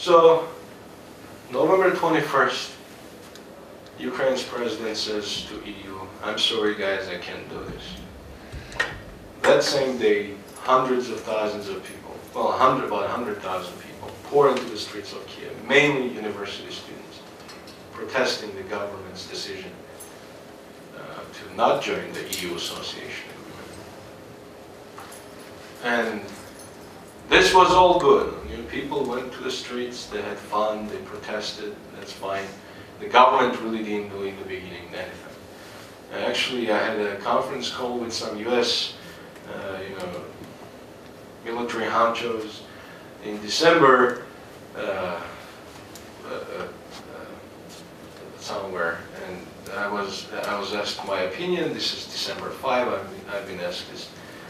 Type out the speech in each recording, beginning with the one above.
So, November 21st, Ukraine's president says to EU, I'm sorry guys, I can't do this. That same day, hundreds of thousands of people, well, about 100,000 people, pour into the streets of Kiev, mainly university students, protesting the government's decision to not join the EU association agreement. And this was all good. You know, people went to the streets, they had fun, they protested, that's fine. The government really didn't do in the beginning anything. Actually, I had a conference call with some US military honchos in December somewhere, and I was asked my opinion. This is December 5. I've been asked this.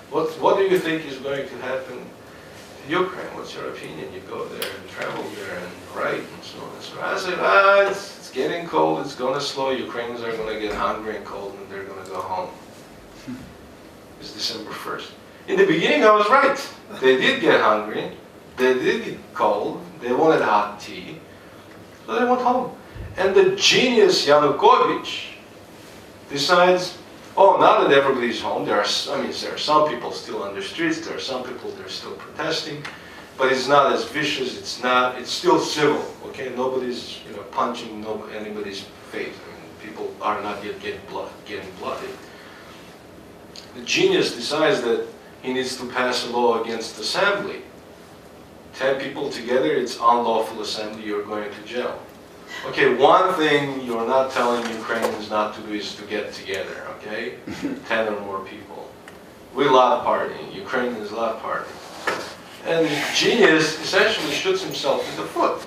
What do you think is going to happen to Ukraine? What's your opinion? You go there and travel there and write and so on and so on. I said, it's getting cold. It's going to slow. Ukrainians are going to get hungry and cold, and they're going to go home. It's December 1st. In the beginning, I was right. They did get hungry. They did get cold. They wanted hot tea. So they went home. And the genius Yanukovych decides, oh, now that everybody's home, there are some people still on the streets, there are some people that are still protesting, but it's not as vicious, it's still civil, okay? Nobody's, punching anybody's face. I mean, people are not yet getting bloody. The genius decides that he needs to pass a law against assembly. 10 people together, it's unlawful assembly, you're going to jail. Okay, one thing you're not telling Ukrainians not to do is to get together, okay? 10 or more people. We love partying. Ukrainians love partying. And the genius essentially shoots himself in the foot.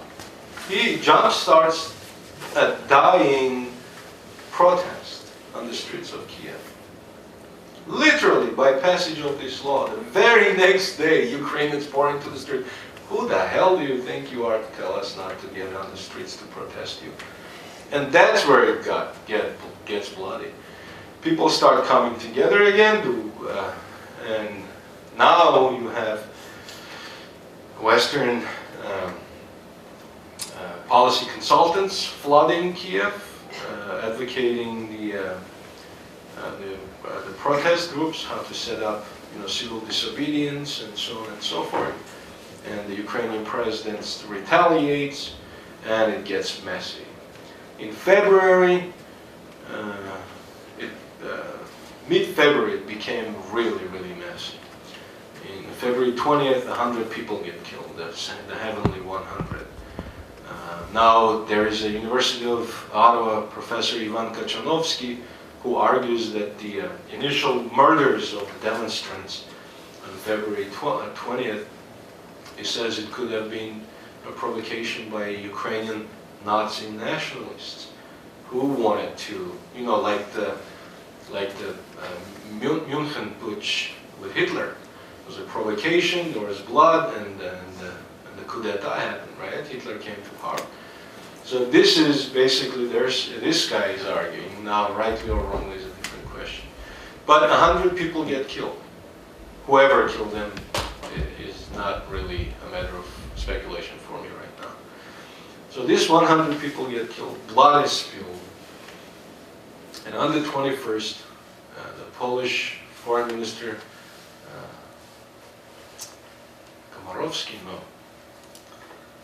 He jumpstarts a dying protest on the streets of Kiev. Literally, by passage of this law, the very next day, Ukrainians pour into the street. Who the hell do you think you are to tell us not to get on the streets to protest you? And that's where it gets bloody. People start coming together again, and now you have Western policy consultants flooding Kiev, advocating the protest groups, how to set up civil disobedience and so on and so forth. And the Ukrainian president retaliates, and it gets messy. In February, mid-February, it became really, really messy. In February 20th, 100 people get killed, the heavenly 100. Now there is a University of Ottawa professor, Ivan Kachanovsky, who argues that the initial murders of the demonstrants on February 20th, he says it could have been a provocation by Ukrainian Nazi nationalists who wanted to, like the München putsch with Hitler. It was a provocation, there was blood, and the coup d'etat happened, right? Hitler came to power. So this is basically, this guy is arguing, now rightly or wrongly is a different question. But 100 people get killed. Whoever killed them is not really a matter of speculation for me right now. So these 100 people get killed, blood is spilled. And on the 21st, the Polish foreign minister, Komorowski,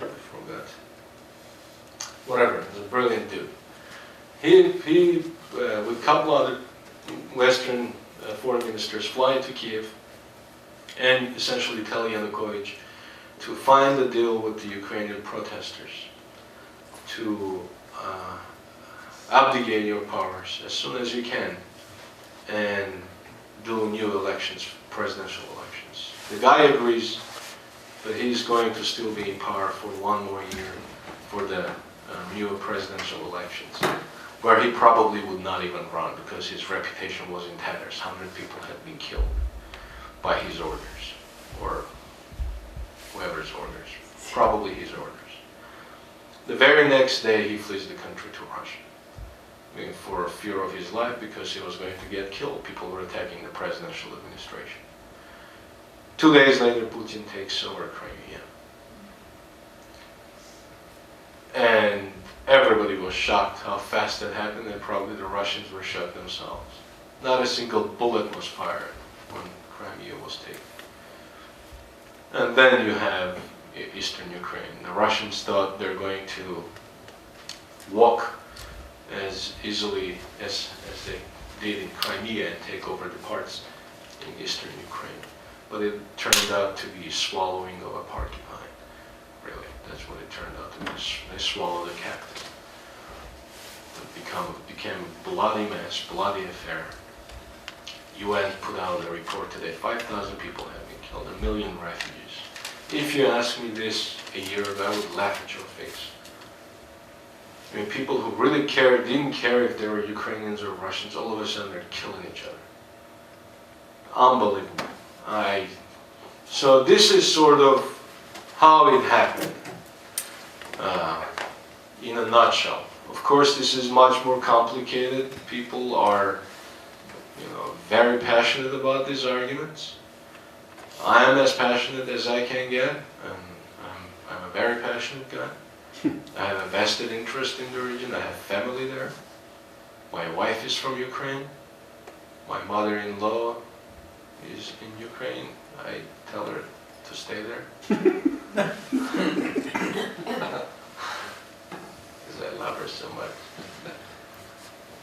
I forgot. Whatever, he's a brilliant dude. He with a couple other Western foreign ministers, fly into Kiev and essentially tell Yanukovych to find a deal with the Ukrainian protesters to abdicate your powers as soon as you can and do new elections, presidential elections. The guy agrees, but he's going to still be in power for one more year for the new presidential elections, where he probably would not even run because his reputation was in tatters. 100 people had been killed by his orders, or whoever's orders, probably his orders. The very next day he flees the country to Russia, for fear of his life because he was going to get killed. People were attacking the presidential administration. 2 days later, Putin takes over Crimea. And everybody was shocked how fast that happened, and probably the Russians were shocked themselves. Not a single bullet was fired when Crimea was taken. And then you have eastern Ukraine. The Russians thought they're going to walk as easily as they did in Crimea and take over the parts in eastern Ukraine. But it turned out to be swallowing of a porcupine. Really, that's what it turned out to be. They swallowed a cactus. It became a bloody mess, bloody affair. UN put out a report today, 5,000 people have been killed, 1 million refugees. If you asked me this a year ago, I would laugh at your face. I mean, people who really didn't care if they were Ukrainians or Russians, all of a sudden they're killing each other. Unbelievable. So this is sort of how it happened, in a nutshell. Of course, this is much more complicated. People are, very passionate about these arguments. I am as passionate as I can get. I'm a very passionate guy. I have a vested interest in the region. I have family there. My wife is from Ukraine. My mother-in-law is in Ukraine. I tell her to stay there. Because I love her so much.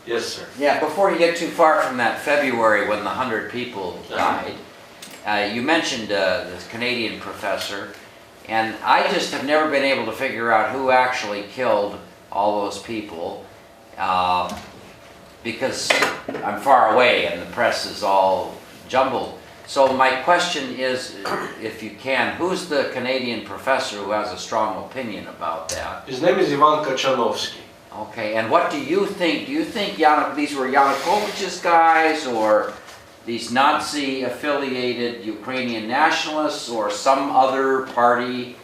Yes, sir. Yeah, before you get too far from that February when the 100 people died, you mentioned this Canadian professor, and I just have never been able to figure out who actually killed all those people, because I'm far away and the press is all jumbled. So my question is, if you can, who's the Canadian professor who has a strong opinion about that? His name is Ivan Kachanovsky. Okay, and what do you think? Do you think these were Yanukovych's guys, or these Nazi-affiliated Ukrainian nationalists, or some other party?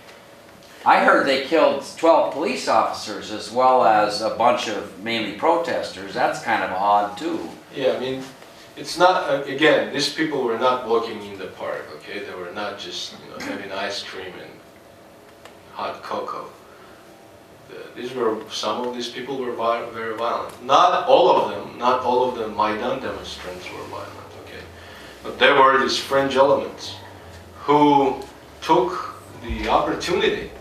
I heard they killed 12 police officers as well as a bunch of mainly protesters. That's kind of odd too. Yeah, I mean, it's not, again, these people were not walking in the park, okay? They were not just, having ice cream and hot cocoa. Some of these people were very violent. Not all of them Maidan demonstrants were violent, okay? But there were these fringe elements who took the opportunity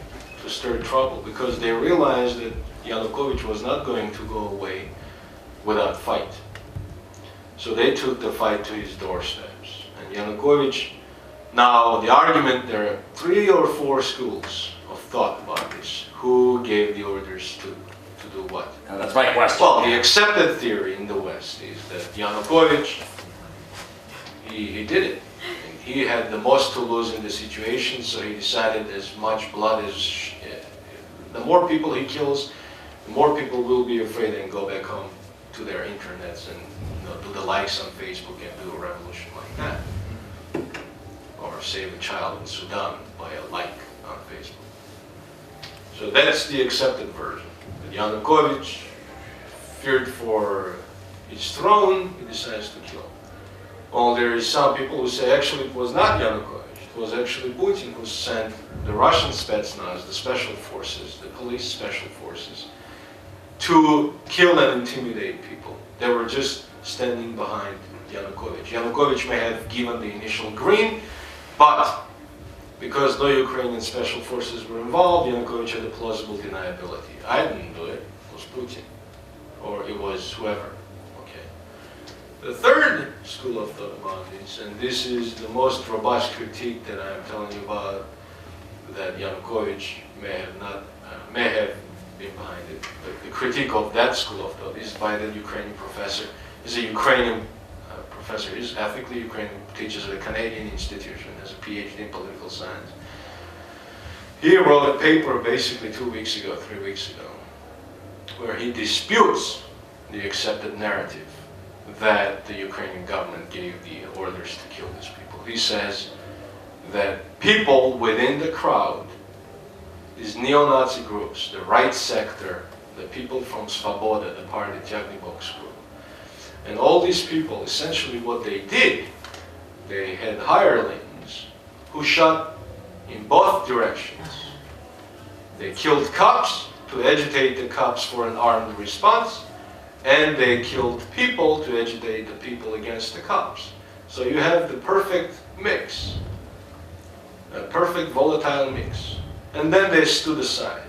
to stir trouble because they realized that Yanukovych was not going to go away without fight. So they took the fight to his doorsteps. And Yanukovych, now the argument, there are 3 or 4 schools of thought about this. Who gave the orders to do what? Now that's my question. Well, the accepted theory in the West is that Yanukovych, he did it. And he had the most to lose in the situation, so he decided as much blood as, the more people he kills, the more people will be afraid and go back home to their internets and do the likes on Facebook and do a revolution like that. Or save a child in Sudan by a like on Facebook. So that's the accepted version. That Yanukovych feared for his throne, he decides to kill. Well, there is some people who say actually it was not Yanukovych, it was actually Putin who sent the Russian Spetsnaz, the special forces, the police special forces, to kill and intimidate people. They were just standing behind Yanukovych. Yanukovych may have given the initial green, but because no Ukrainian special forces were involved, Yanukovych had a plausible deniability. I didn't do it, it was Putin, or it was whoever, okay. The third school of thought about this, and this is the most robust critique that I'm telling you about, that Yanukovych may have been behind it. The critique of that school of thought is by the Ukrainian professor. He's a Ukrainian professor, he's ethically Ukrainian, teaches at a Canadian institution, has a PhD in political science. He wrote a paper basically 3 weeks ago, where he disputes the accepted narrative that the Ukrainian government gave the orders to kill these people. He says that people within the crowd, these neo-Nazi groups, the right sector, the people from Svoboda, the party Tyagnibox group, and all these people, essentially what they did, they had hirelings who shot in both directions. They killed cops to agitate the cops for an armed response, and they killed people to agitate the people against the cops. So you have the perfect mix, a perfect volatile mix. And then they stood aside.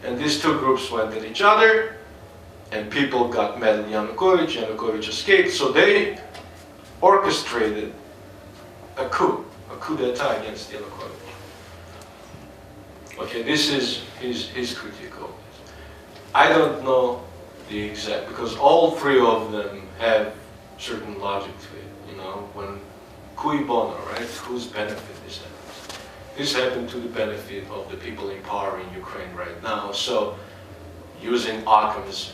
And these two groups went at each other, and people got mad at Yanukovych. Yanukovych escaped, so they orchestrated a coup d'etat against Yanukovych. Okay, this is his critique of this. I don't know the exact, because all three of them have certain logic to it, you know, when cui bono, right? Whose benefit is that? This happened to the benefit of the people in power in Ukraine right now. So, using Occam's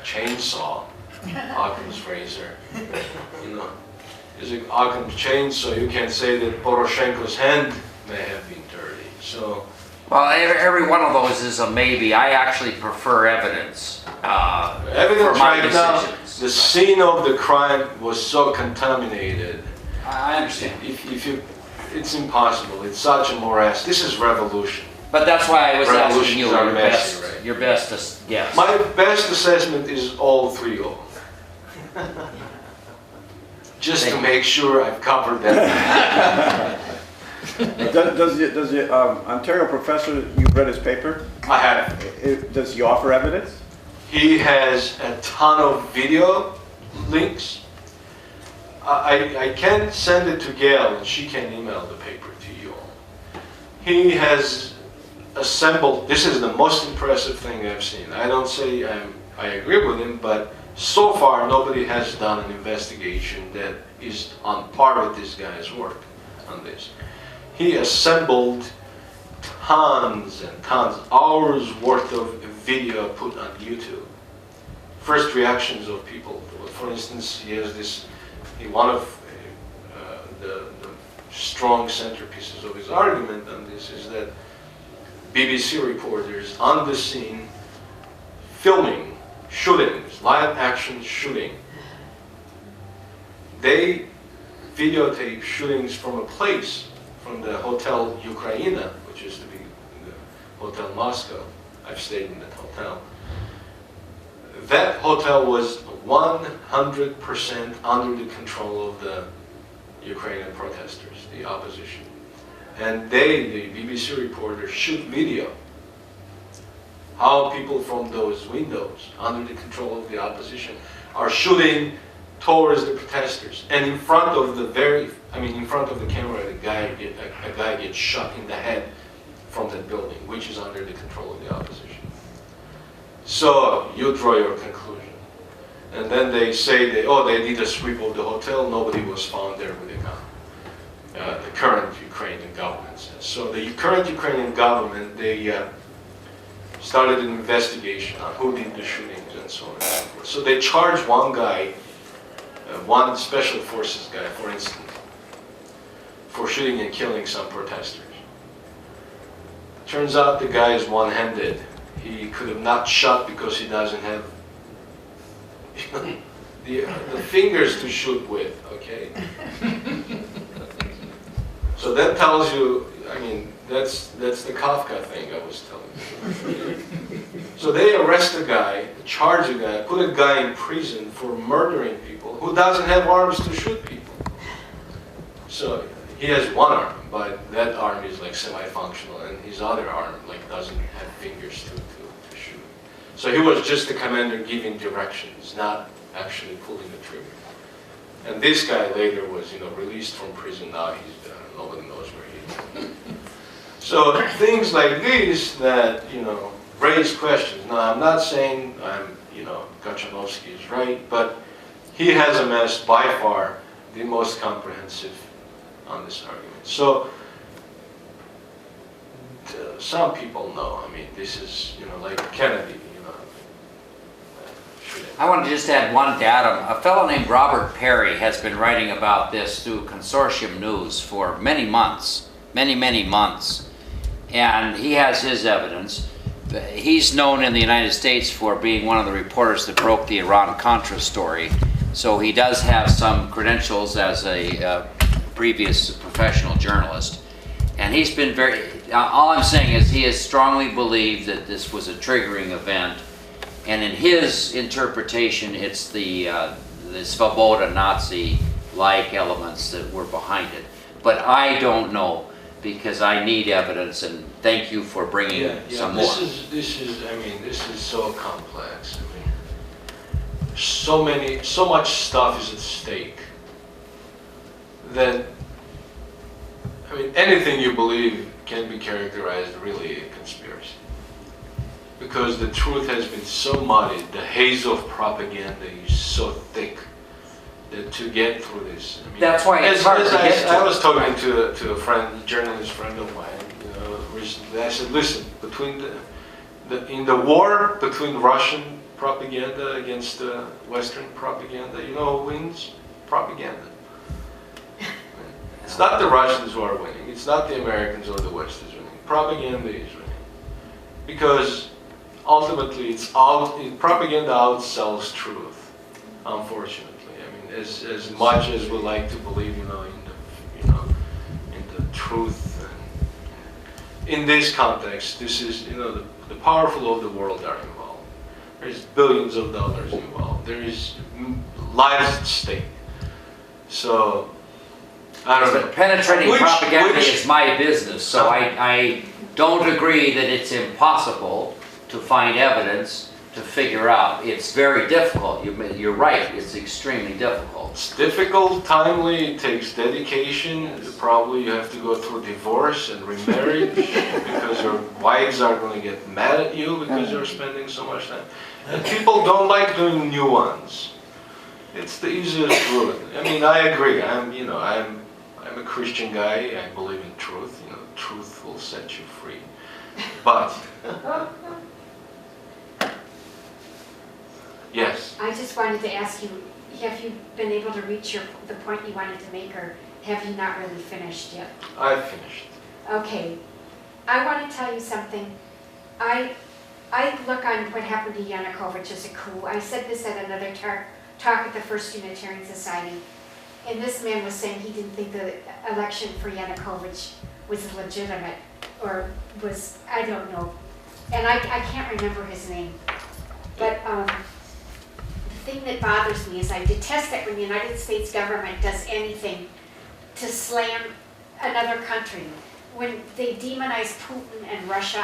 chainsaw, Occam's razor, you know, using Occam's chainsaw, you can say that Poroshenko's hand may have been dirty. So, Well, every one of those is a maybe. I actually prefer evidence. evidence for my right now, decisions. the scene of the crime was so contaminated. I understand. If you, it's impossible. It's such a morass. This is revolution. But that's why I was asking you Revolutions are your messy, best, right? your best guess. My best assessment is all three of them. Just to make sure I've covered that. Does the Ontario professor, you read his paper? I have. Does he offer evidence? He has a ton of video links. I can send it to Gail and she can email the paper to you all. He has assembled, this is the most impressive thing I've seen. I don't say I agree with him, but so far nobody has done an investigation that is on par with this guy's work on this. He assembled tons and tons, hours worth of video put on YouTube. First reactions of people. For instance, he has this, one of the strong centerpieces of his argument on this is that BBC reporters on the scene filming shootings, live action shooting. They videotape shootings from a place, from the Hotel Ukraina, which used to be the Hotel Moscow. I've stayed in that hotel. That hotel was 100% under the control of the Ukrainian protesters, the opposition. And they, the BBC reporters, shoot video. How people from those windows, under the control of the opposition, are shooting towards the protesters. And in front of the in front of the camera, a guy gets shot in the head from that building, which is under the control of the opposition. So you draw your conclusion. And then they say, they did a sweep of the hotel, nobody was found there with a gun. The current Ukrainian government says. So the current Ukrainian government, they started an investigation on who did the shootings and so on and so forth. So they charged one guy, one special forces guy, for instance, for shooting and killing some protesters. Turns out the guy is one-handed. He could have not shot because he doesn't have the fingers to shoot with, okay? So that tells you, that's the Kafka thing I was telling you. So they arrest a guy, charge a guy, put a guy in prison for murdering people who doesn't have arms to shoot people. So he has one arm, but that arm is like semi-functional, and his other arm doesn't have fingers to shoot. So he was just the commander giving directions, not actually pulling the trigger. And this guy later was, released from prison. Now he's nobody knows where he is. So things like these that raise questions. Now I'm not saying Gachanovsky is right, but he has amassed by far the most comprehensive on this argument. So some people know. This is like Kennedy. I want to just add one datum. A fellow named Robert Perry has been writing about this through Consortium News for many months, many months. And he has his evidence. He's known in the United States for being one of the reporters that broke the Iran-Contra story. So he does have some credentials as a previous professional journalist. And he's been very, all I'm saying is he has strongly believed that this was a triggering event. And in his interpretation, it's the Svoboda Nazi-like elements that were behind it. But I don't know, because I need evidence, and thank you for bringing some more. This is so complex. So much stuff is at stake that, anything you believe can be characterized really a conspiracy. Because the truth has been so muddied, the haze of propaganda is so thick that to get through this. That's why it's hard to get to. I was talking to a friend, a journalist friend of mine, recently. I said, listen, in the war between Russian propaganda against Western propaganda, you know who wins? Propaganda. It's not the Russians who are winning. It's not the Americans or the West is winning. Propaganda is winning. Because ultimately, propaganda outsells truth, unfortunately. As much as we like to believe, in the truth. In this context, this is, the powerful of the world are involved. There's billions of dollars involved. There is lives at stake. So, I don't know. But penetrating propaganda is my business, so I don't agree that it's impossible to find evidence to figure out. It's very difficult. You're right, it's extremely difficult. It's difficult, timely, it takes dedication. Probably you have to go through divorce and remarriage because your wives are going to get mad at you because you're spending so much time. And people don't like doing new ones. It's the easiest route. I agree. I'm a Christian guy. I believe in truth. Truth will set you free. But yes. I just wanted to ask you, have you been able to reach the point you wanted to make, or have you not really finished yet? I've finished. Okay. I want to tell you something. I look on what happened to Yanukovych as a coup. I said this at another talk at the First Unitarian Society, and this man was saying he didn't think the election for Yanukovych was legitimate, or was, I don't know, and I can't remember his name. But the thing that bothers me is I detest it when the United States government does anything to slam another country. When they demonize Putin and Russia,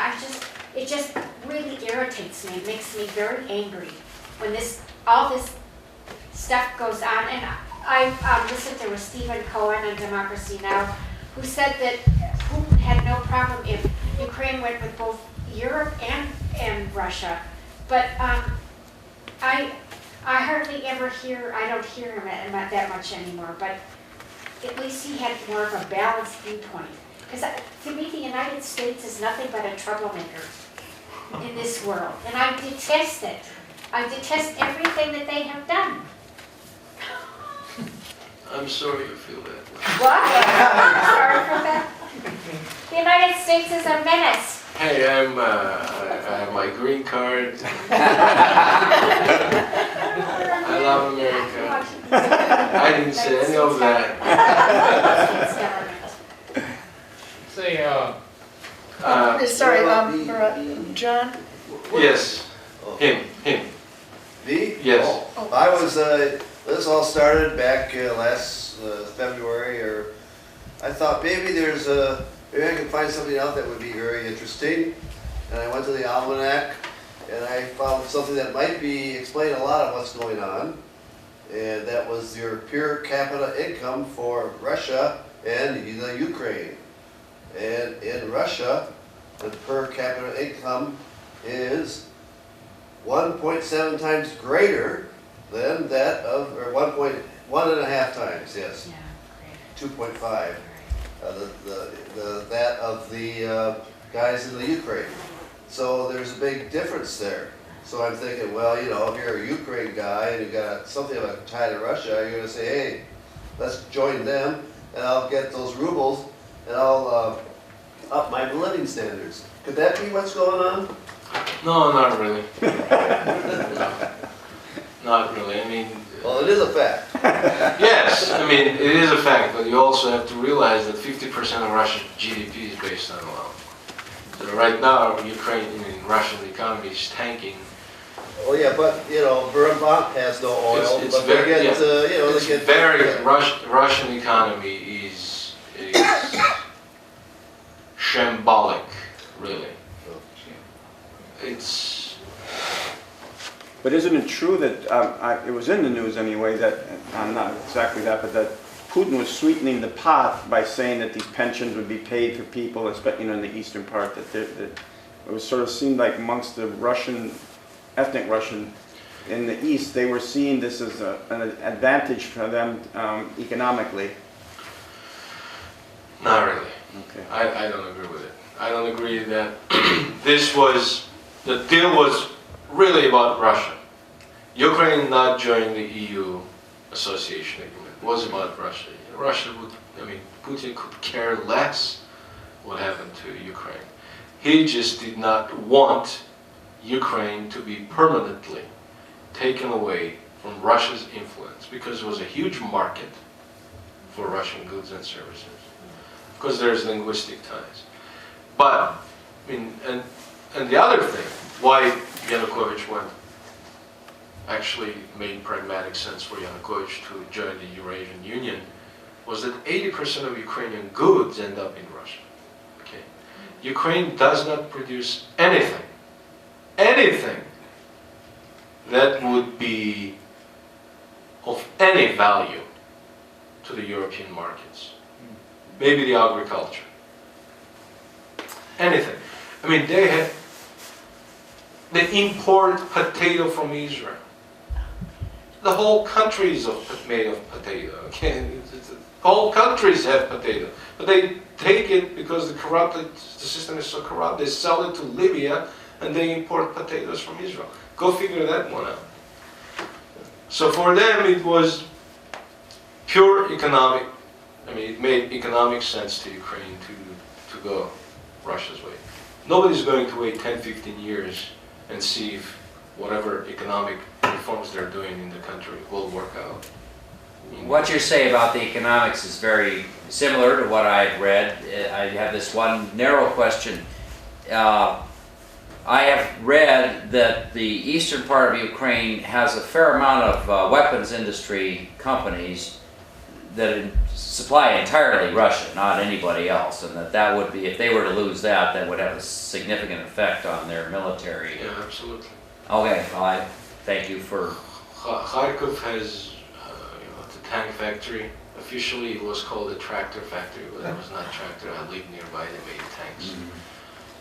it just really irritates me. It makes me very angry when all this stuff goes on. And I listened to Stephen Cohen on Democracy Now!, who said that Putin had no problem if Ukraine went with both Europe and Russia. But I hardly ever I don't hear him that much anymore, but at least he had more of a balanced viewpoint. Because to me, the United States is nothing but a troublemaker in this world. And I detest it. I detest everything that they have done. I'm sorry you feel that way. What? I'm sorry for that. The United States is a menace. Hey, I have my green card. I love America. I didn't say any of that. Say, sorry, John? Yes, him. Me? Yes. Oh, I was, this all started back last February, or I thought maybe maybe I could find something out that would be very interesting. And I went to the almanac and I found something that might explain a lot of what's going on. And that was your per capita income for Russia and the Ukraine. And in Russia, the per capita income is 1.7 times greater than that of, or 1.5 times, yes. Yeah, 2.5. That of the guys in the Ukraine. So there's a big difference there. So I'm thinking, well, if you're a Ukraine guy and you got something of a tie to Russia, you're going to say, hey, let's join them, and I'll get those rubles, and I'll up my living standards. Could that be what's going on? No, not really. No, not really. Well, it is a fact. Yes, I mean, it is a fact, but you also have to realize that 50% of Russia's GDP is based on oil. So right now, Russian economy is tanking. Oh, yeah, but, you know, Vermont has no oil, It's but they very- get, yeah. you know, It's they get. very, yeah. Russian economy is shambolic, really. It's, But isn't it true that, it was in the news anyway, that, not exactly that, but that Putin was sweetening the pot by saying that these pensions would be paid for people, especially, in the eastern part, that it was sort of seemed like amongst the Russian, ethnic Russian in the east, they were seeing this as an advantage for them economically. not really. Okay. I don't agree with it. I don't agree that the deal was really about Russia. Ukraine not joining the EU association agreement was about Russia. Putin could care less what happened to Ukraine. He just did not want Ukraine to be permanently taken away from Russia's influence, because it was a huge market for Russian goods and services. Because there's linguistic ties. But, and the other thing, why Yanukovych actually made pragmatic sense for Yanukovych to join the Eurasian Union, was that 80% of Ukrainian goods end up in Russia. Okay? Ukraine does not produce anything that would be of any value to the European markets. Maybe the agriculture. Anything. They import potato from Israel. The whole country is made of potato, okay? Whole countries have potato. But they take it because the system is so corrupt, they sell it to Libya and they import potatoes from Israel. Go figure that one out. So for them it was pure economic, it made economic sense to Ukraine to go Russia's way. Nobody's going to wait 10, 15 years and see if whatever economic reforms they're doing in the country will work out. What you say about the economics is very similar to what I've read. I have this one narrow question. I have read that the eastern part of Ukraine has a fair amount of weapons industry companies that supply entirely Russia, not anybody else, and that would be, if they were to lose that, that would have a significant effect on their military. Yeah, absolutely. Okay, well, I thank you for... Kharkov has the tank factory. Officially it was called a tractor factory, but it was not tractor. I lived nearby, they made tanks.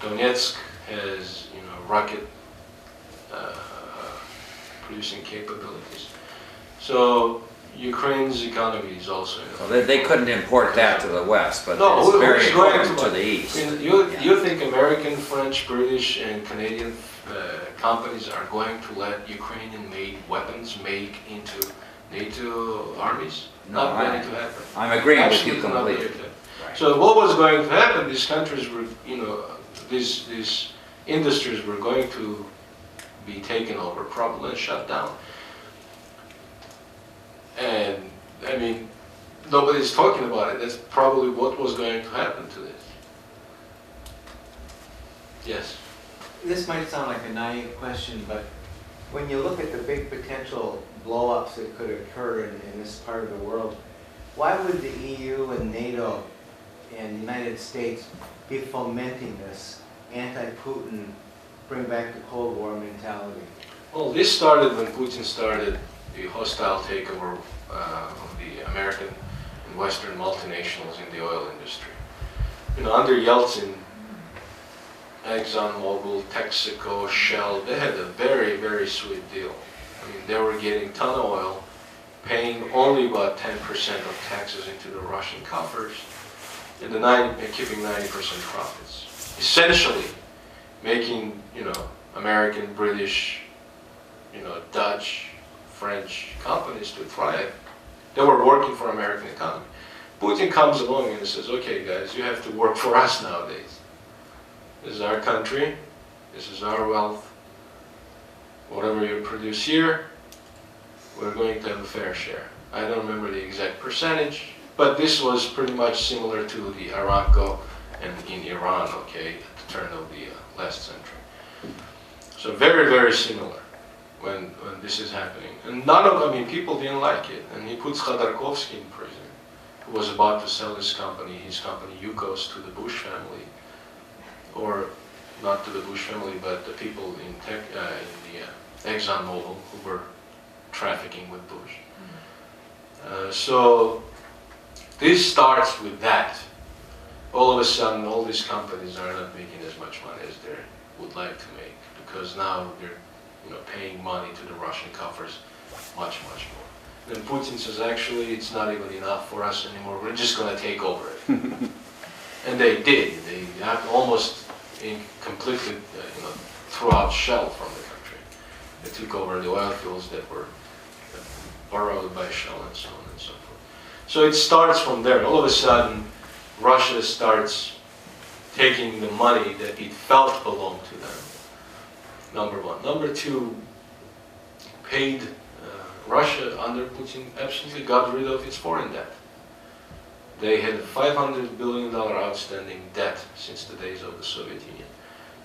Donetsk has rocket producing capabilities. So Ukraine's economy is also... Well, they couldn't import that to the west, but No, it's who's very going important to the east. You think American, French, British, and Canadian companies are going to let Ukrainian-made weapons make into NATO armies? No, Not going to happen. I'm agreeing with you Absolutely not going completely. to happen. Right. So what was going to happen? These countries were, these industries were going to be taken over, probably, and shut down. And nobody's talking about it. That's probably what was going to happen to this. Yes. This might sound like a naive question, but when you look at the big potential blow-ups that could occur in this part of the world, why would the EU and NATO and the United States be fomenting this anti-Putin, bring back the Cold War mentality? Well, this started when Putin started the hostile takeover of the American and Western multinationals in the oil industry. Under Yeltsin, ExxonMobil, Texaco, Shell, they had a very, very sweet deal. They were getting a ton of oil, paying only about 10% of taxes into the Russian coffers, and keeping 90% profits. Essentially, making American, British, Dutch, French companies to thrive. They were working for American economy. Putin comes along and says, okay guys, you have to work for us nowadays. This is our country, this is our wealth. Whatever you produce here, we're going to have a fair share. I don't remember the exact percentage, but this was pretty much similar to the Aramco and in Iran, okay, at the turn of the last century. So very, very similar when this is happening. And none of, I mean, people didn't like it. And he puts Khodorkovsky in prison, who was about to sell his company Yukos, to the Bush family, or not to the Bush family, but the people in the ExxonMobil who were trafficking with Bush. So this starts with that. All of a sudden, all these companies are not making as much money as they would like to make, because now they're paying money to the Russian coffers much, much more. Then Putin says, actually, it's not even enough for us anymore. We're just going to take over it. And they did. They almost completely threw out shell from the country. They took over the oil fields that were borrowed by Shell and so on and so forth. So it starts from there. All of a sudden, Russia starts taking the money that it felt belonged to them. Number one. Number two, paid Russia under Putin absolutely got rid of its foreign debt. They had a $500 billion outstanding debt since the days of the Soviet Union.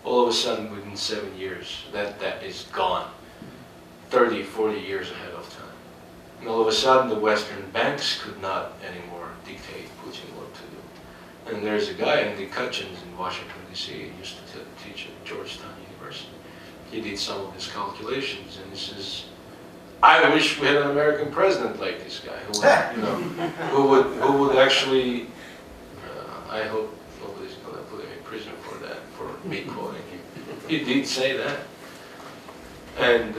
All of a sudden, within 7 years, that debt is gone. 30, 40 years ahead of time. And all of a sudden, the Western banks could not anymore dictate Putin what to do. And there's a guy, Andy Kutchins in Washington, D.C., he used to teach at Georgetown University. He did some of his calculations, and he says, I wish we had an American president like this guy, who would, who would actually, I hope nobody's going to put him in prison for that, for me quoting him. He did say that. And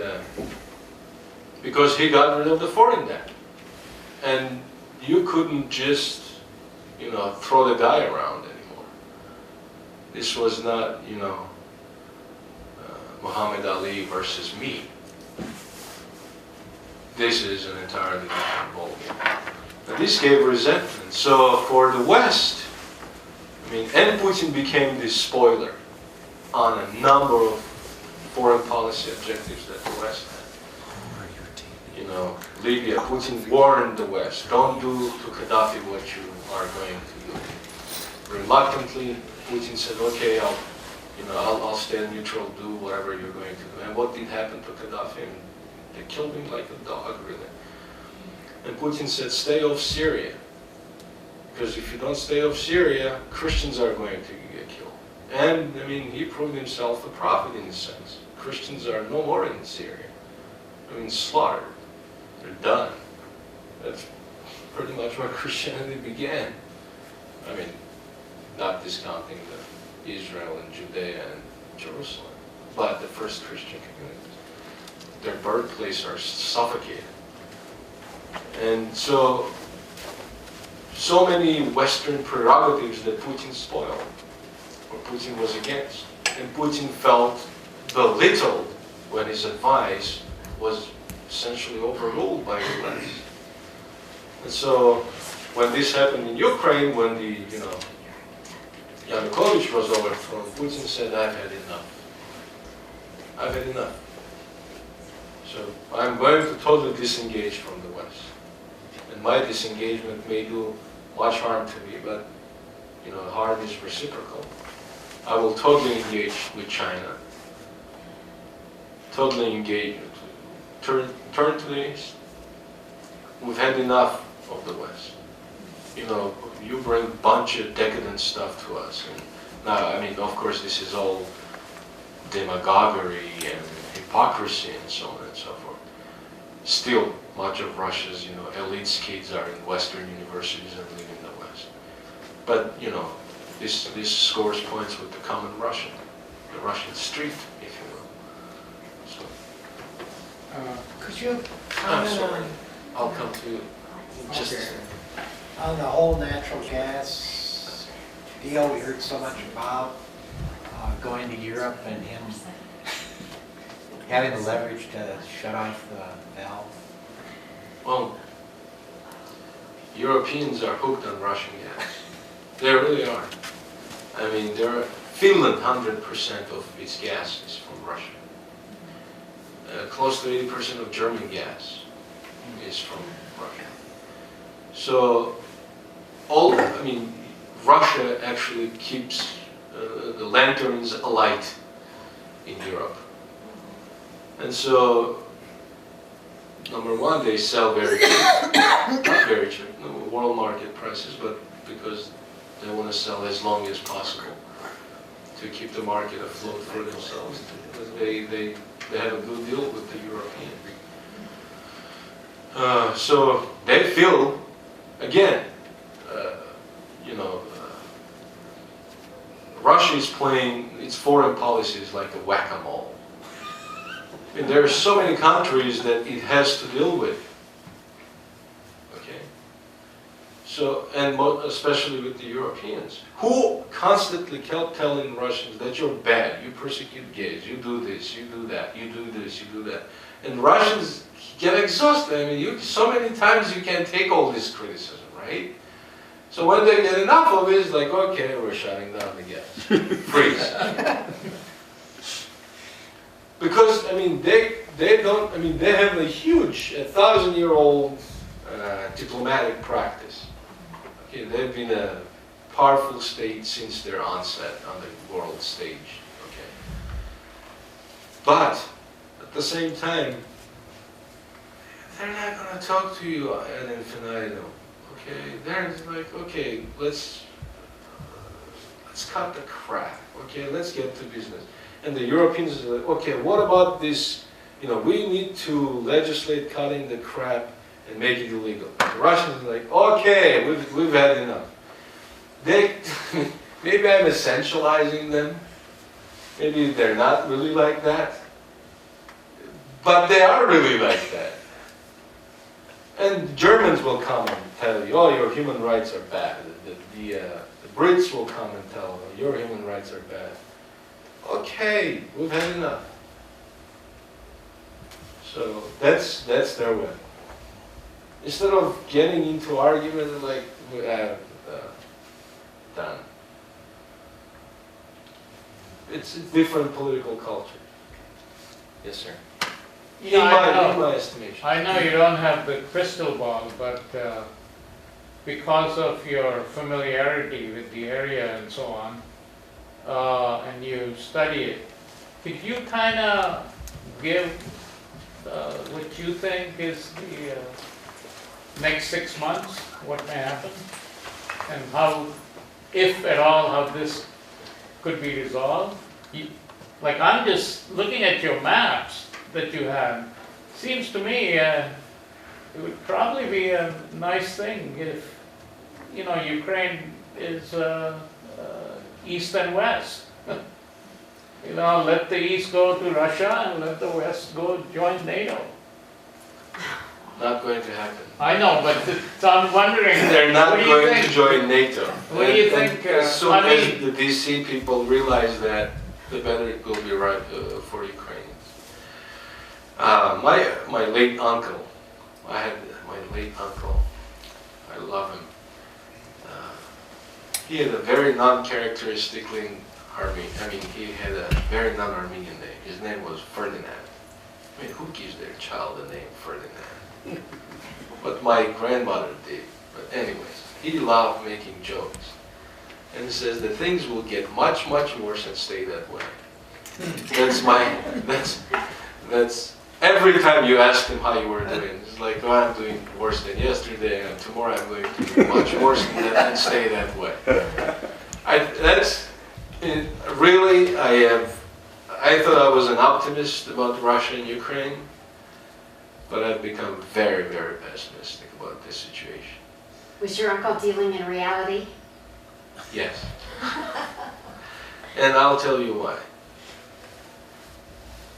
because he got rid of the foreign debt. And you couldn't just, throw the guy around anymore. This was not, Muhammad Ali versus me. This is an entirely different ballgame. Now this gave resentment. So for the West, and Putin became this spoiler on a number of foreign policy objectives that the West had. Libya, Putin warned the West, don't do to Gaddafi what you are going to do. Reluctantly, Putin said, okay, I'll stay neutral, do whatever you're going to do. And what did happen to Gaddafi? They killed him like a dog, really. And Putin said, stay off Syria. Because if you don't stay off Syria, Christians are going to get killed. And, he proved himself a prophet in a sense. Christians are no more in Syria. Slaughtered. They're done. That's pretty much where Christianity began. Not discounting the Israel and Judea and Jerusalem, but the first Christian communities. Their birthplace are suffocated. And so many Western prerogatives that Putin spoiled, or Putin was against. And Putin felt belittled when his advice was essentially overruled by the West. And so when this happened in Ukraine, when the, Yanukovych was overthrown, Putin said, I've had enough. I've had enough. So I'm going to totally disengage from the West. And my disengagement may do much harm to me, but harm is reciprocal. I will totally engage with China. Totally engage. Turn to the East. We've had enough of the West. You bring a bunch of decadent stuff to us. And now, of course, this is all demagoguery and hypocrisy and so on and so forth. Still, much of Russia's, elite kids are in Western universities and live in the West. But, this scores points with the common Russian, the Russian street, if you will. So, Could you I'm comment sorry. on, I'll come to you. Just on the whole natural gas deal we heard so much about, going to Europe and him having the leverage to shut off the valve? Well, Europeans are hooked on Russian gas. They really are. Finland, 100% of its gas is from Russia. Close to 80% of German gas is from Russia. So, I mean, Russia actually keeps the lanterns alight in Europe. And so, number one, they sell very cheap, not very cheap, no, world market prices, but because they want to sell as long as possible to keep the market afloat for themselves. They have a good deal with the European. So they feel, again, Russia is playing its foreign policies like a whack-a-mole. I mean, there are so many countries that it has to deal with. Okay? So, and especially with the Europeans, who constantly kept telling Russians that you're bad, you persecute gays, you do this, you do that, you do this, you do that. And Russians get exhausted. I mean, so many times you can't take all this criticism, right? So when they get enough of it, it's like, okay, we're shutting down the gas. Freeze. Because, I mean, they have a huge, 1,000-year-old diplomatic practice. Okay, they've been a powerful state since their onset on the world stage. Okay. But, at the same time, they're not going to talk to you ad infinitum. Okay, they're like, okay, let's cut the crap. Okay, let's get to business. And the Europeans are like, okay, what about this? We need to legislate cutting the crap and make it illegal. The Russians are like, okay, we've had enough. Maybe I'm essentializing them. Maybe they're not really like that. But they are really like that. And Germans will come and tell you, oh, your human rights are bad. The Brits will come and tell you, your human rights are bad. Okay, we've had enough. So that's their way. Instead of getting into arguments like, done. It's a different political culture. Yes, sir. Yeah, I In know. my estimation. I know you don't have the crystal ball, but because of your familiarity with the area and so on, and you study it, could you kind of give what you think is the next 6 months, what may happen, and how, if at all, how this could be resolved? Like, I'm just looking at your maps that you had. Seems to me it would probably be a nice thing if, Ukraine is east and west. Let the east go to Russia and let the west go join NATO. Not going to happen. I know, but so I'm wondering. They're not what do you going think? to join NATO. What do you And think, as soon I as mean- the DC people realize that, the better it will be right for Ukrainians. My late uncle, I had my late uncle, I love him. He had a very non-characteristically he had a very non-Armenian name. His name was Ferdinand. I mean, who gives their child the name Ferdinand? But my grandmother did. But anyways, he loved making jokes. And he says that things will get much, much worse and stay that way. That's every time you ask him how you were doing, it's like, oh, I'm doing worse than yesterday, and tomorrow I'm going to do much worse than that and stay that way. I thought I was an optimist about Russia and Ukraine, but I've become very, very pessimistic about this situation. Was your uncle dealing in reality? Yes. And I'll tell you why.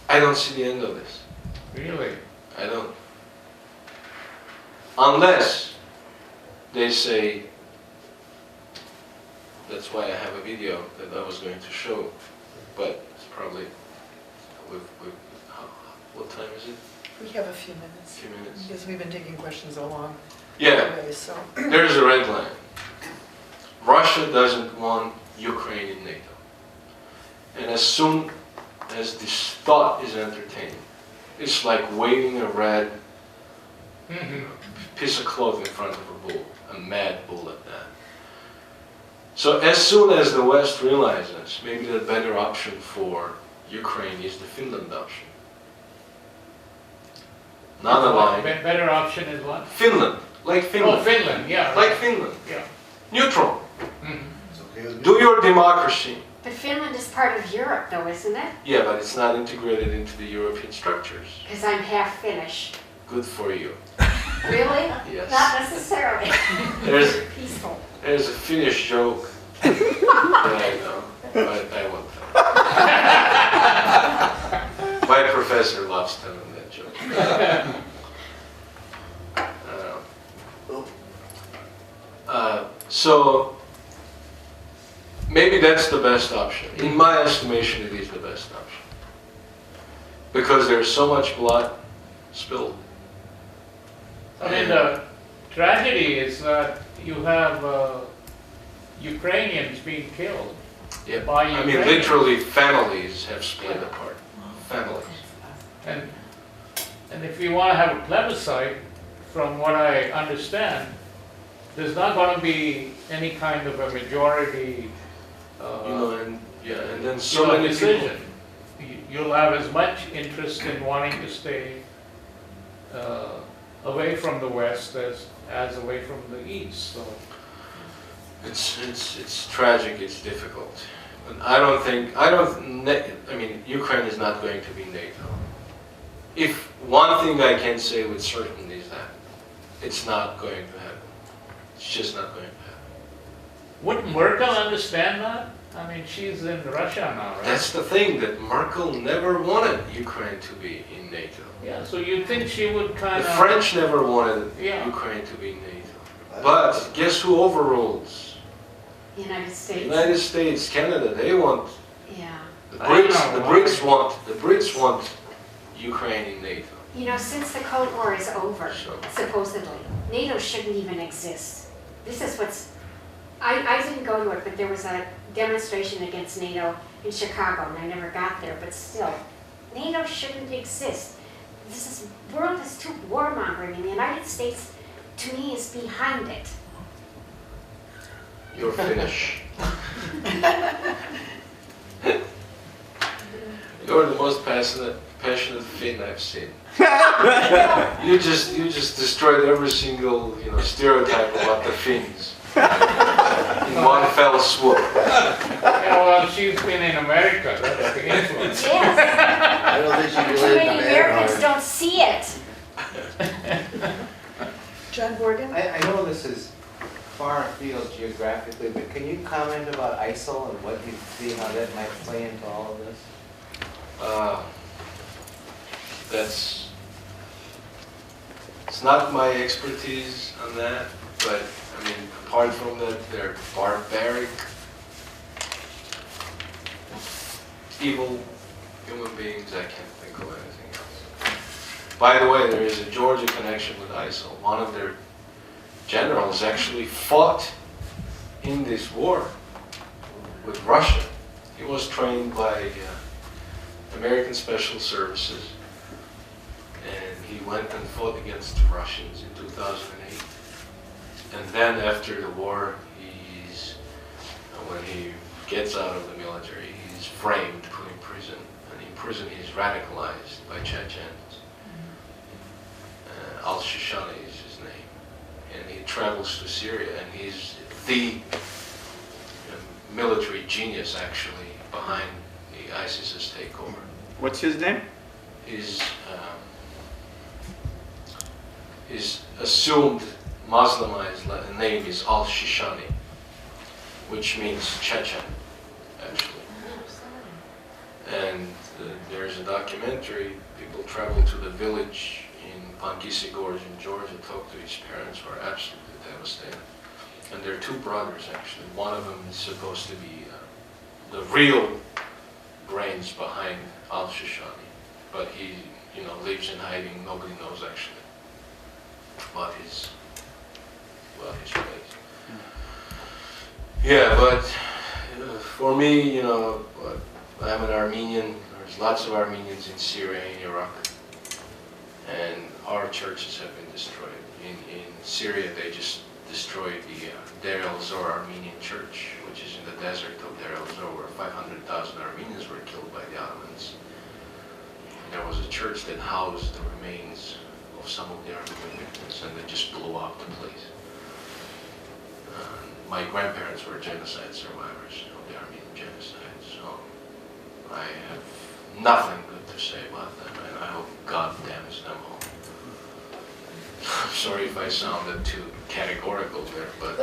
I don't see the end of this. Really? I don't. Unless they say, that's why I have a video that I was going to show, but it's probably, what time is it? We have a few minutes, A few minutes. because we've been taking questions along. Yeah, Anyway, so. there's a red line. Russia doesn't want Ukraine in NATO. And as soon as this thought is entertained, it's like waving a red piece of cloth in front of a bull, a mad bull at that. So as soon as the West realizes maybe the better option for Ukraine is the Finland option. Not aligned. Better option is what? Finland, like Finland. Oh, Finland, yeah. Like right. Finland. Yeah. Neutral. Mhm. It's okay with me. Do your democracy. But Finland is part of Europe though, isn't it? Yeah, but it's not integrated into the European structures. Because I'm half Finnish. Good for you. Really? Yes. Not necessarily. There's Peaceful. There's a Finnish joke that I know, but I won't tell. My professor loves telling that joke. So maybe that's the best option. In my estimation, it is the best option. Because there's so much blood spilled. I mean, the tragedy is that you have Ukrainians being killed Yeah. by I mean, Ukrainians. literally families have split apart. Families. And if you want to have a plebiscite, from what I understand, there's not going to be any kind of a majority And then so many decision. people. You'll have as much interest in wanting to stay away from the West as away from the East. So It's tragic. It's difficult. And I mean, Ukraine is not going to be NATO. If one thing I can say with certainty is that it's not going to happen. It's just not going to happen. wouldn't Merkel understand that? I mean, she's in Russia now, right? That's the thing, that Merkel never wanted Ukraine to be in NATO. Yeah, so you'd think she would kind The of... French never wanted Yeah. Ukraine to be in NATO. But guess who overrules? The United The States. United States, Canada, they want, Yeah. the I don't BRICS, know the why. BRICS want Ukraine in NATO. You know, since the Cold War is over, So- supposedly, NATO shouldn't even exist. This is what's, I didn't go to it, but there was a demonstration against NATO in Chicago, and I never got there, but still, NATO shouldn't exist. World is too warmongering, and the United States, to me, is behind it. You're Finnish. You're the most passionate Finn I've seen. You just destroyed every single stereotype about the Finns in one fell swoop. Yeah, well, she's been in America, that's the influence. Yes, I don't think she too related to many Americans Manhart. don't see it. John Borgen? I know this is far afield geographically, but can you comment about ISIL and what you see how that might play into all of this? It's not my expertise on that, but I mean, apart from that, they're barbaric, evil human beings. I can't think of anything else. By the way, there is a Georgia connection with ISIL. One of their generals actually fought in this war with Russia. He was trained by American Special Services, and he went and fought against the Russians in 2008. And then after the war, when he gets out of the military, he's framed, put in prison, and in prison he's radicalized by Chechens. Al-Shishani is his name, and he travels to Syria, and he's the military genius actually behind the ISIS's takeover. What's his name? His assumed Muslimized name is Al-Shishani, which means Chechen, actually. And there's a documentary. People travel to the village in Pankisi Gorge in Georgia, talk to his parents, who are absolutely devastated. And they're two brothers, actually. One of them is supposed to be the real brains behind Al-Shishani, but he, lives in hiding. Nobody knows actually what his fate. Yeah, but for me, I'm an Armenian. There's lots of Armenians in Syria and Iraq, and our churches have been destroyed. in Syria, they just destroyed the Deir el-Zor Armenian church, which is in the desert of Deir el-Zor, where 500,000 Armenians were killed by the Ottomans. There was a church that housed the remains of some of the Armenian victims, and they just blew up the place. My grandparents were genocide survivors of the Armenian genocide, so I have nothing good to say about them, and I hope God damns them all. I'm sorry if I sounded too categorical there, but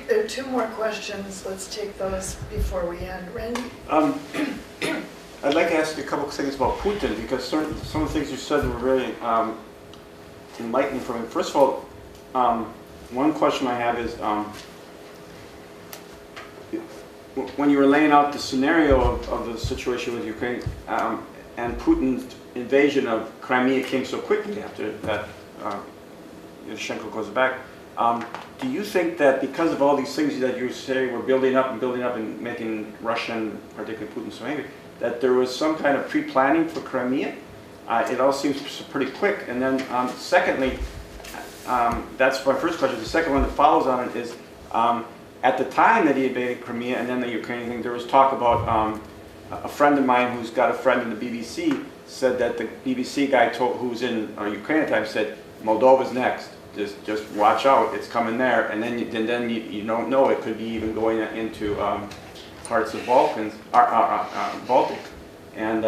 There are two more questions. Let's take those before we end. Randy? I'd like to ask you a couple of things about Putin, because some of the things you said were really enlightening for me. First of all, one question I have is, when you were laying out the scenario of the situation with Ukraine, and Putin's invasion of Crimea came so quickly after that, Yushchenko goes back, do you think that because of all these things that you say were building up and making Russia, and particularly Putin, so angry, that there was some kind of pre-planning for Crimea? It all seems pretty quick. And then secondly, that's my first question. The second one that follows on it is, at the time that he invaded Crimea and then the Ukrainian thing, there was talk about a friend of mine who's got a friend in the BBC said that the BBC guy who's in Ukraine at the time said, Moldova's next. Just watch out, it's coming there. And then you don't know, it could be even going into parts of Baltic. And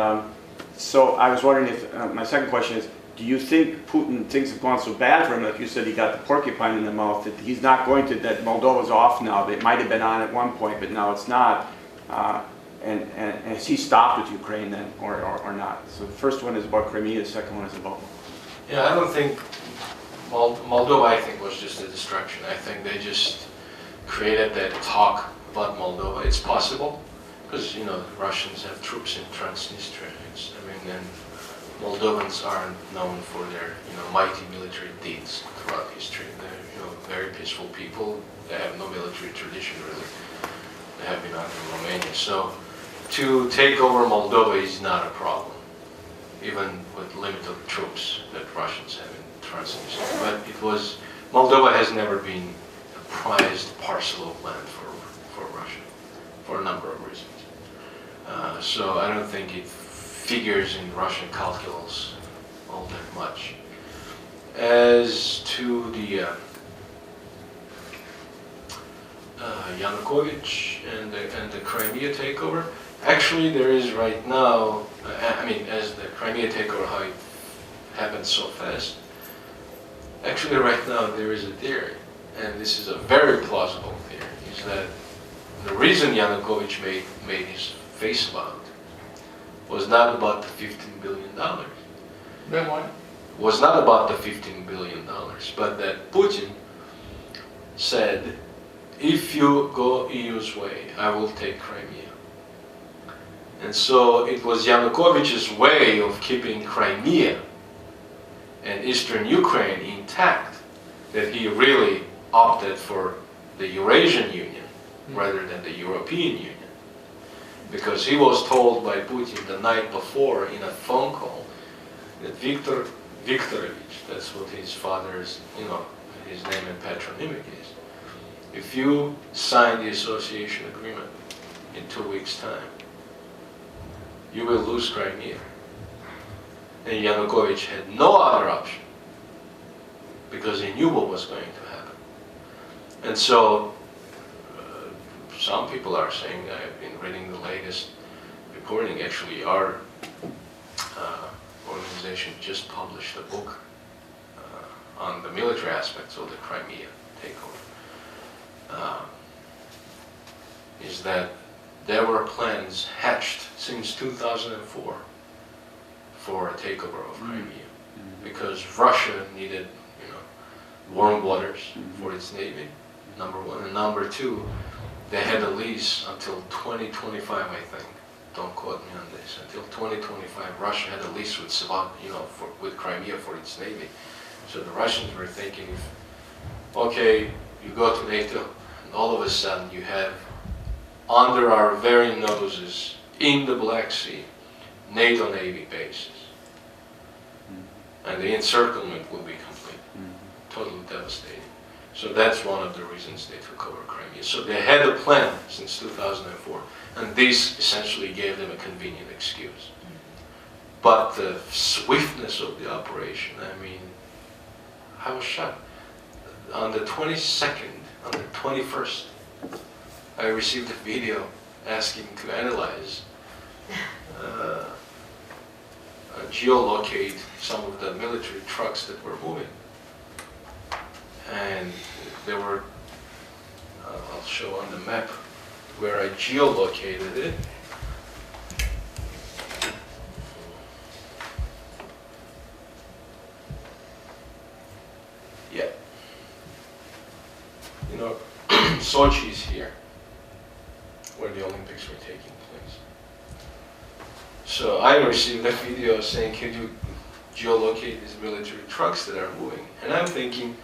so I was wondering if, my second question is, do you think Putin, things have gone so bad for him, like you said, he got the porcupine in the mouth, that he's not going to, that Moldova's off now? It might have been on at one point, but now it's not. And has he stopped with Ukraine then, or not? So the first one is about Crimea, the second one is about... yeah, I don't think Moldova, I think, was just a distraction. I think they just created that talk about Moldova. It's possible, because, you know, the Russians have troops in Transnistria. And Moldovans aren't known for their, you know, mighty military deeds throughout history. They're, you know, very peaceful people. They have no military tradition, really. They have been under Romania. So to take over Moldova is not a problem, even with limited troops that Russians have in Transnistria. But Moldova has never been a prized parcel of land for Russia, for a number of reasons. So I don't think it figures in Russian calculus all that much. As to the Yanukovych and the Crimea takeover, actually there is right now, as the Crimea takeover, how it happened so fast, actually right now there is a theory, and this is a very plausible theory, is that the reason Yanukovych made his face about was not about the $15 billion. Then what? Was not about the $15 billion, but that Putin said, if you go EU's way, I will take Crimea. And so it was Yanukovych's way of keeping Crimea and eastern Ukraine intact that he really opted for the Eurasian Union rather than the European Union. Because he was told by Putin the night before in a phone call that Viktor Viktorovich, that's what his father's, you know, his name and patronymic is, if you sign the association agreement in 2 weeks' time, you will lose Crimea. And Yanukovych had no other option because he knew what was going to happen. And so some people are saying, I've been reading the latest reporting, actually our organization just published a book on the military aspects of the Crimea takeover, is that there were plans hatched since 2004 for a takeover of Crimea, because Russia needed, you know, warm waters for its navy, number one, and number two, they had a lease until 2025, I think. Don't quote me on this. Until 2025, Russia had a lease with with Crimea for its navy. So the Russians were thinking, okay, you go to NATO, and all of a sudden you have, under our very noses, in the Black Sea, NATO Navy bases. And the encirclement will be complete. totally devastating. So that's one of the reasons they took over Crimea. So they had a plan since 2004, and this essentially gave them a convenient excuse. But the swiftness of the operation, I mean, I was shocked. On the 22nd, on the 21st, I received a video asking to analyze, geolocate some of the military trucks that were moving. And there were, I'll show on the map where I geolocated it. Yeah. You know, Sochi is here, where the Olympics were taking place. So I received a video saying, can you geolocate these military trucks that are moving? And I'm thinking,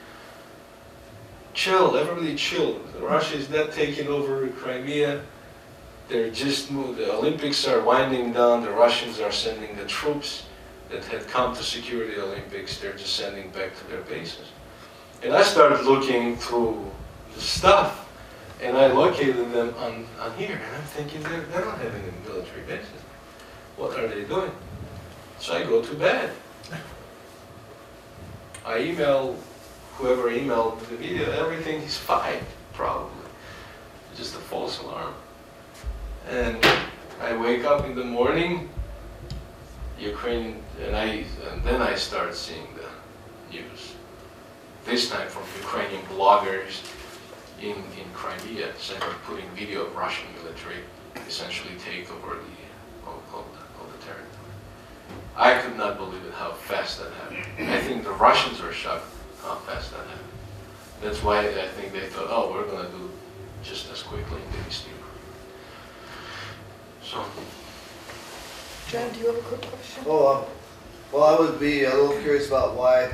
chill, everybody chill. Russia is not taking over Crimea. They're just moved. The Olympics are winding down. The Russians are sending the troops that had come to secure the Olympics. They're just sending back to their bases. And I started looking through the stuff, and I located them on here. And I'm thinking, they don't have any military bases. What are they doing? So I go to bed. I email whoever emailed the video, everything is fine, probably. Just a false alarm. And I wake up in the morning, Ukraine, and then I start seeing the news. This time from Ukrainian bloggers in Crimea, putting video of Russian military essentially take over the territory. I could not believe it, how fast that happened. I think the Russians were shocked how fast that happened. That's why I think they thought, oh, we're going to do just as quickly in the East Ukraine. So. John, do you have a quick question? Well, I would be a little curious about why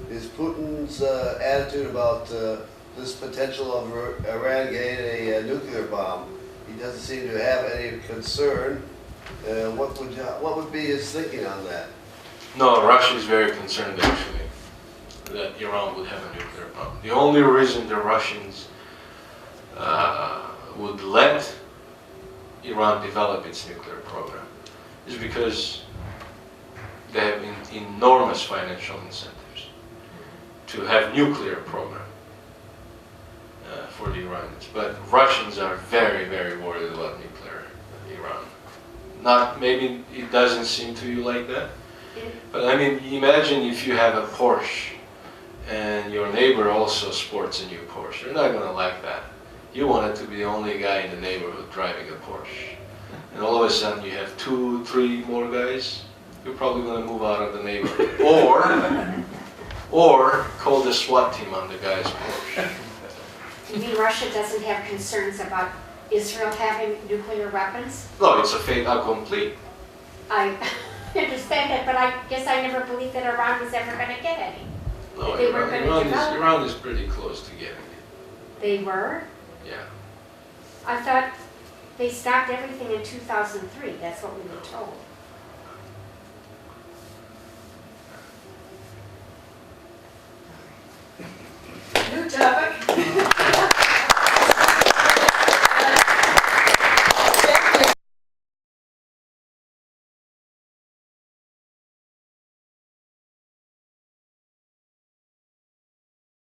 is Putin's attitude about this potential of Iran getting a nuclear bomb. He doesn't seem to have any concern. What would be his thinking on that? No, Russia is very concerned actually that Iran would have a nuclear bomb. The only reason the Russians would let Iran develop its nuclear program is because they have enormous financial incentives to have nuclear program for the Iranians. But Russians are very, very worried about nuclear Iran. Not, maybe it doesn't seem to you like that, but I mean, imagine if you have a Porsche and your neighbor also sports a new Porsche. You're not going to like that. You want it to be the only guy in the neighborhood driving a Porsche. And all of a sudden you have 2, 3 more guys. You're probably going to move out of the neighborhood. Or call the SWAT team on the guy's Porsche. You mean Russia doesn't have concerns about Israel having nuclear weapons? No, it's a fait accompli. I understand that, but I guess I never believed that Iran was ever going to get any. No, They were gonna develop. Iran is pretty close to getting it. They were? Yeah. I thought they stopped everything in 2003. That's what we were told. New topic.